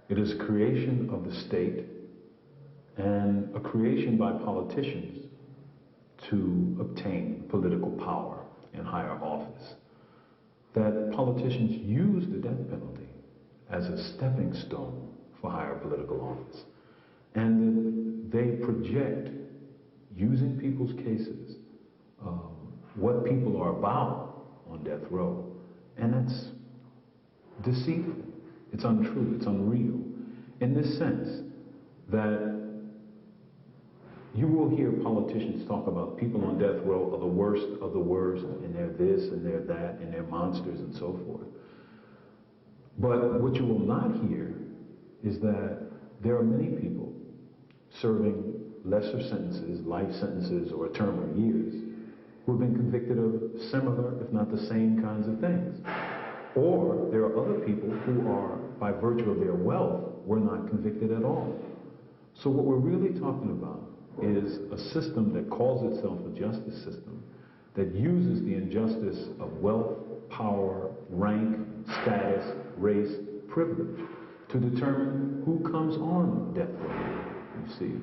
It is a creation of the state and a creation by politicians to obtain political power and higher office. That politicians use the death penalty as a stepping stone for higher political office. And that they project, using people's cases, what people are about on death row. And that's deceitful. It's untrue. It's unreal. In this sense that you will hear politicians talk about people on death row are the worst of the worst, and they're this and they're that, and they're monsters and so forth. But what you will not hear is that there are many people serving lesser sentences, life sentences, or a term of years, who have been convicted of similar, if not the same kinds of things. Or there are other people who are, by virtue of their wealth, were not convicted at all. So what we're really talking about is a system that calls itself a justice system that uses the injustice of wealth, power, rank, status, race, privilege to determine who comes on death row, you see.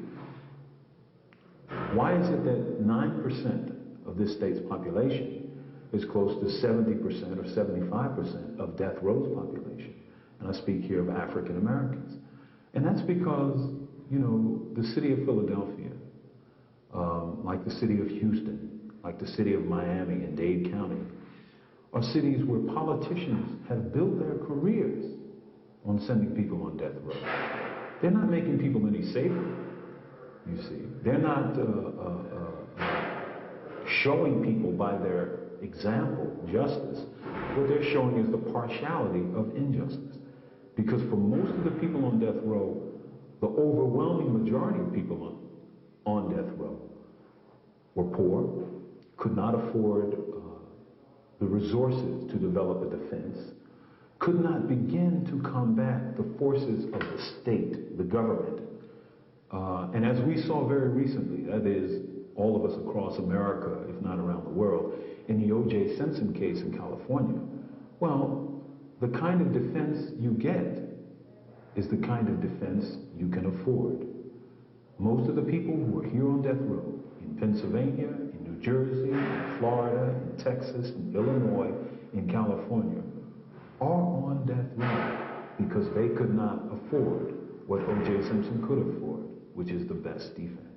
Why is it that 9% of this state's population is close to 70% or 75% of death row's population? And I speak here of African Americans. And that's because, you know, the city of Philadelphia, like the city of Houston, like the city of Miami and Dade County, are cities where politicians have built their careers on sending people on death row. They're not making people any safer, you see. They're not showing people by their example justice. What they're showing is the partiality of injustice. Because for most of the people on death row, the overwhelming majority of people on death row were poor, could not afford the resources to develop a defense, could not begin to combat the forces of the state, the government. And as we saw very recently, that is, all of us across America, if not around the world, in the O.J. Simpson case in California, well, the kind of defense you get is the kind of defense you can afford. Most of the people who are here on death row, in Pennsylvania, in New Jersey, in Florida, in Texas, in Illinois, in California, are on death row because they could not afford what O.J. Simpson could afford, which is the best defense.